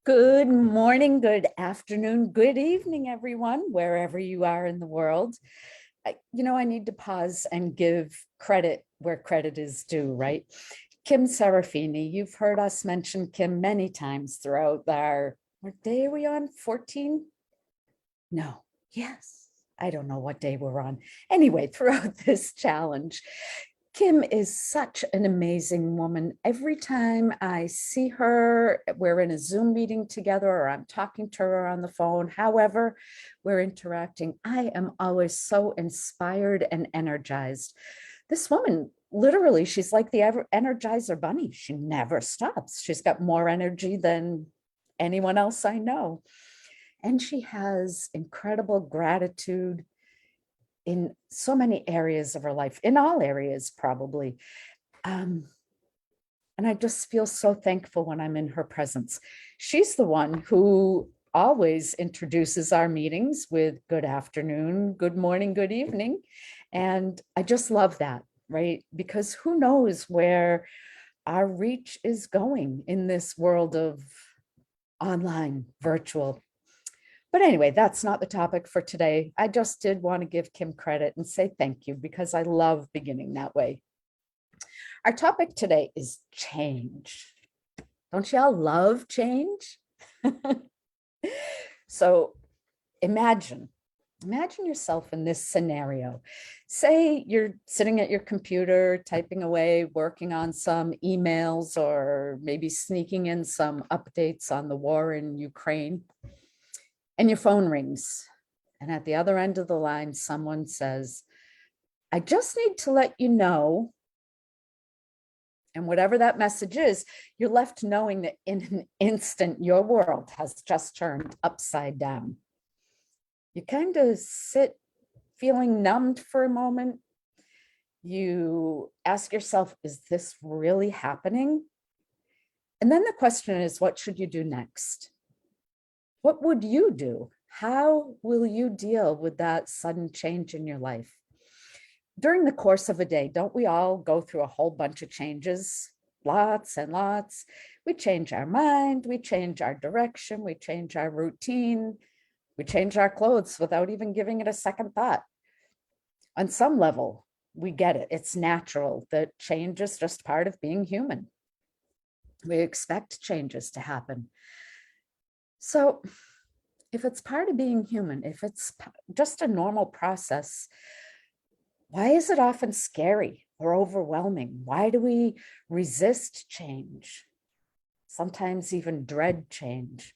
Good morning, good afternoon, good evening, everyone, wherever you are in the world. I need to pause and give credit where credit is due, right? Kim Serafini, you've heard us mention Kim many times throughout what day are we on? 14? No, yes. I don't know what day we're on. Anyway, throughout this challenge, Kim is such an amazing woman. Every time I see her, we're in a Zoom meeting together or I'm talking to her on the phone, however we're interacting, I am always so inspired and energized. This woman, literally, she's like the Energizer Bunny. She never stops. She's got more energy than anyone else I know. And she has incredible gratitude in so many areas of her life, in all areas probably. And I just feel so thankful when I'm in her presence. She's the one who always introduces our meetings with good afternoon, good morning, good evening. And I just love that, right? Because who knows where our reach is going in this world of online, virtual. But anyway, that's not the topic for today. I just did want to give Kim credit and say thank you because I love beginning that way. Our topic today is change. Don't y'all love change? So imagine yourself in this scenario. Say you're sitting at your computer, typing away, working on some emails, or maybe sneaking in some updates on the war in Ukraine. And your phone rings. And at the other end of the line, someone says, I just need to let you know. And whatever that message is, you're left knowing that in an instant, your world has just turned upside down. You kind of sit feeling numbed for a moment. You ask yourself, is this really happening? And then the question is, what should you do next? What would you do? How will you deal with that sudden change in your life? During the course of a day, don't we all go through a whole bunch of changes? Lots and lots. We change our mind, we change our direction, we change our routine, we change our clothes without even giving it a second thought. On some level, we get it. It's natural that change is just part of being human. We expect changes to happen. So if it's part of being human, if it's just a normal process, why is it often scary or overwhelming? Why do we resist change? Sometimes even dread change.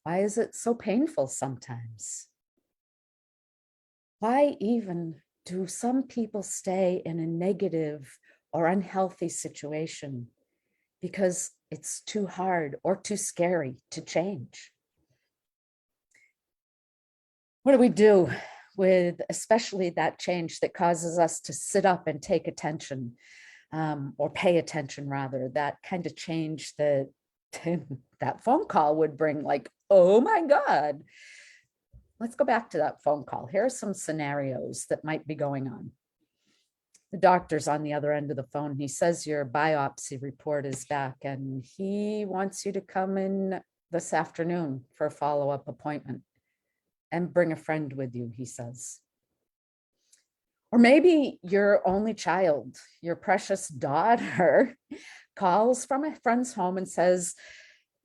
Why is it so painful sometimes? Why even do some people stay in a negative or unhealthy situation? Because it's too hard or too scary to change. What do we do with especially that change that causes us to sit up and take attention, or pay attention rather, that kind of change that that phone call would bring, like, oh my God. Let's go back to that phone call. Here are some scenarios that might be going on. The doctor's on the other end of the phone. He says your biopsy report is back and he wants you to come in this afternoon for a follow-up appointment and bring a friend with you, he says. Or maybe your only child, your precious daughter, calls from a friend's home and says,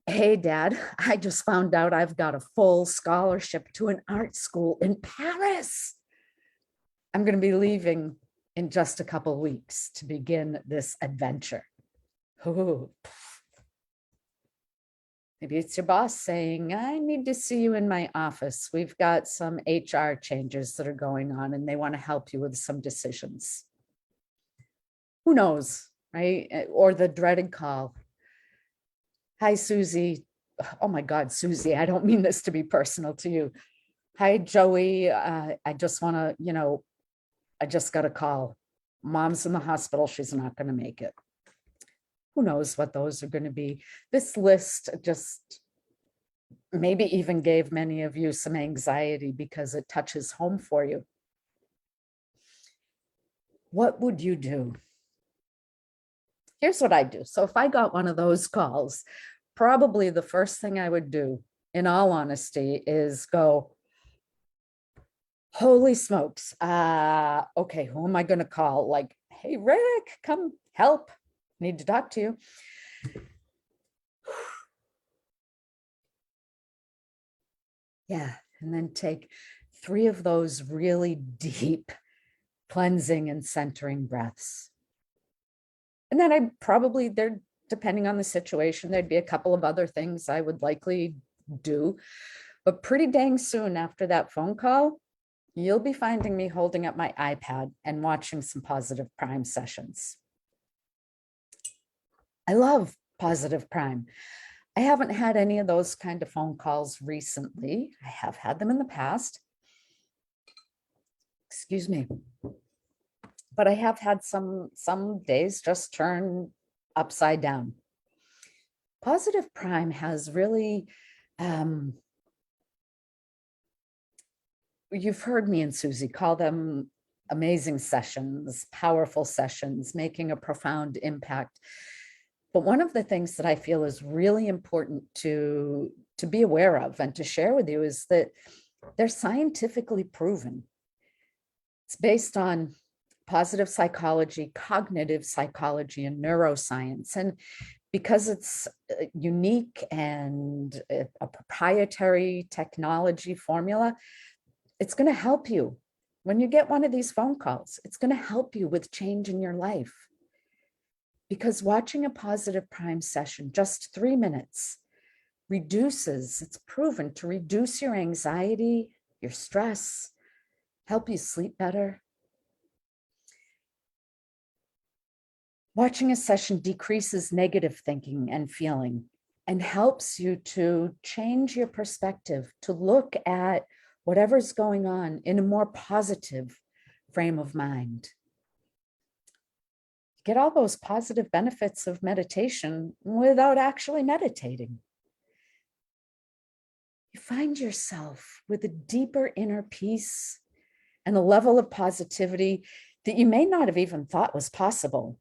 hey, Dad, I just found out I've got a full scholarship to an art school in Paris. I'm going to be leaving in just a couple of weeks to begin this adventure. Ooh. Maybe it's your boss saying, I need to see you in my office. We've got some HR changes that are going on and they want to help you with some decisions. Who knows, right? Or the dreaded call. Hi, Susie. Oh my God, Susie, I don't mean this to be personal to you. Hi, Joey. I just want to, I just got a call. Mom's in the hospital. She's not going to make it. Who knows what those are going to be? This list just maybe even gave many of you some anxiety because it touches home for you. What would you do? Here's what I do. So if I got one of those calls, probably the first thing I would do, in all honesty, is go, holy smokes. Okay, who am I going to call? Like, hey, Rick, come help. Need to talk to you. Yeah. And then take 3 of those really deep cleansing and centering breaths. And then depending on the situation, there'd be a couple of other things I would likely do. But pretty dang soon after that phone call, you'll be finding me holding up my iPad and watching some Positive Prime sessions. I love Positive Prime. I haven't had any of those kind of phone calls recently. I have had them in the past. Excuse me. But I have had some days just turn upside down. Positive Prime has really, you've heard me and Susie call them amazing sessions, powerful sessions, making a profound impact. But one of the things that I feel is really important to be aware of and to share with you is that they're scientifically proven. It's based on positive psychology, cognitive psychology, and neuroscience. And because it's unique and a proprietary technology formula, it's going to help you. When you get one of these phone calls, it's going to help you with change in your life. Because watching a Positive Prime session, just 3 minutes, it's proven to reduce your anxiety, your stress, help you sleep better. Watching a session decreases negative thinking and feeling and helps you to change your perspective, to look at whatever's going on in a more positive frame of mind. Get all those positive benefits of meditation without actually meditating. You find yourself with a deeper inner peace and a level of positivity that you may not have even thought was possible.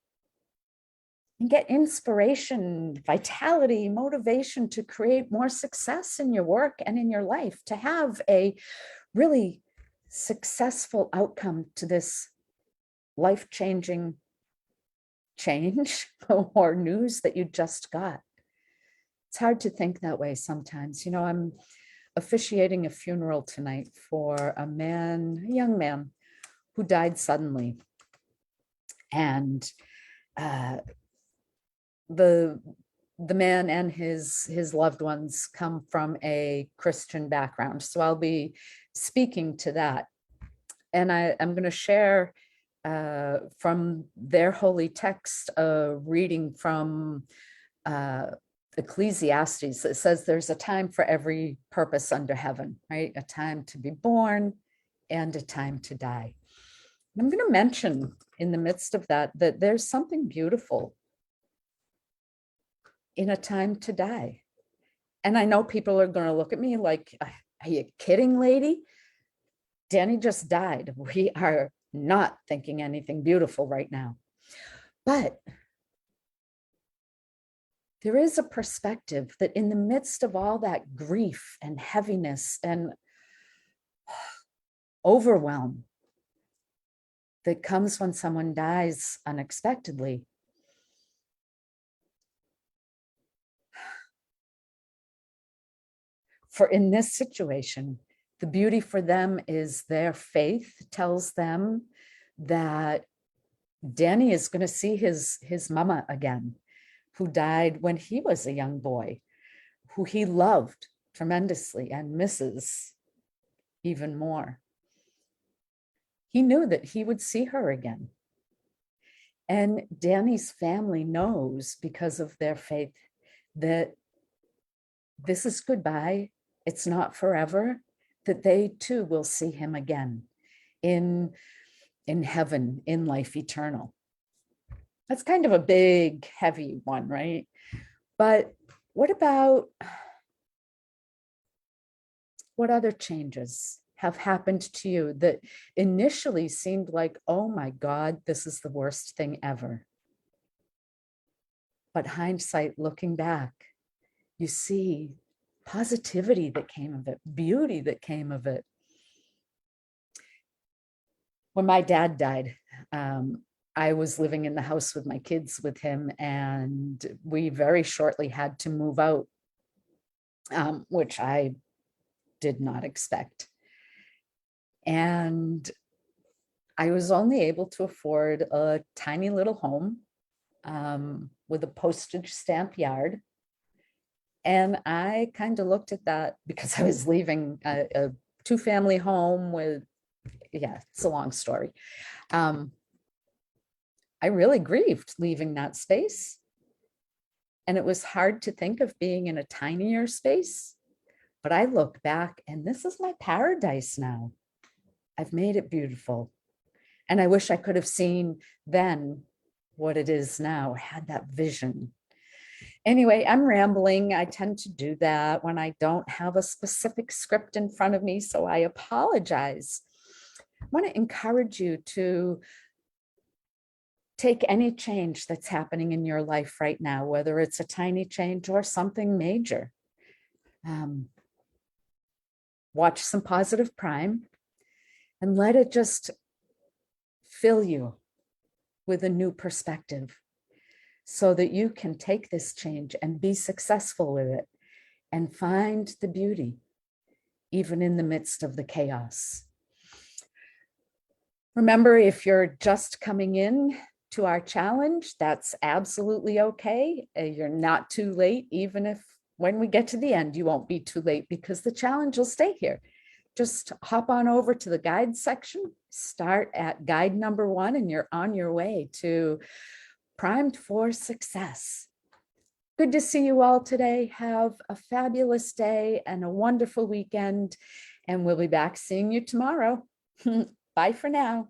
And get inspiration, vitality, motivation to create more success in your work and in your life, to have a really successful outcome to this life-changing change or news that you just got. It's hard to think that way sometimes. You know, I'm officiating a funeral tonight for a young man who died suddenly. And the man and his loved ones come from a Christian background. So I'll be speaking to that. And I'm going to share from their holy text, reading from Ecclesiastes. It says there's a time for every purpose under heaven, right? A time to be born and a time to die. And I'm going to mention in the midst of that there's something beautiful in a time to die. And I know people are going to look at me like, are you kidding, lady? Danny just died. We are not thinking anything beautiful right now. But there is a perspective that in the midst of all that grief and heaviness and overwhelm that comes when someone dies unexpectedly, for in this situation, the beauty for them is their faith tells them that Danny is going to see his mama again, who died when he was a young boy, who he loved tremendously and misses even more. He knew that he would see her again. And Danny's family knows, because of their faith, that this is goodbye. It's not forever, that they too will see him again in heaven, in life eternal. That's kind of a big, heavy one, right? But what other changes have happened to you that initially seemed like, oh my God, this is the worst thing ever? But hindsight, looking back, you see positivity that came of it, beauty that came of it. When my dad died, I was living in the house with my kids with him, and we very shortly had to move out, which I did not expect. And I was only able to afford a tiny little home with a postage stamp yard. And I kind of looked at that because I was leaving a two-family home with, yeah, it's a long story. I really grieved leaving that space. And it was hard to think of being in a tinier space. But I look back and this is my paradise now. I've made it beautiful. And I wish I could have seen then what it is now, had that vision. Anyway, I'm rambling. I tend to do that when I don't have a specific script in front of me, so I apologize. I want to encourage you to take any change that's happening in your life right now, whether it's a tiny change or something major. Watch some positive prime and let it just fill you with a new perspective so that you can take this change and be successful with it and find the beauty even in the midst of the chaos. Remember, if you're just coming in to our challenge, that's absolutely okay. You're not too late, even if when we get to the end, you won't be too late because the challenge will stay here. Just hop on over to the guide section, start at guide number 1, and you're on your way to primed for success. Good to see you all today. Have a fabulous day and a wonderful weekend, and we'll be back seeing you tomorrow. Bye for now.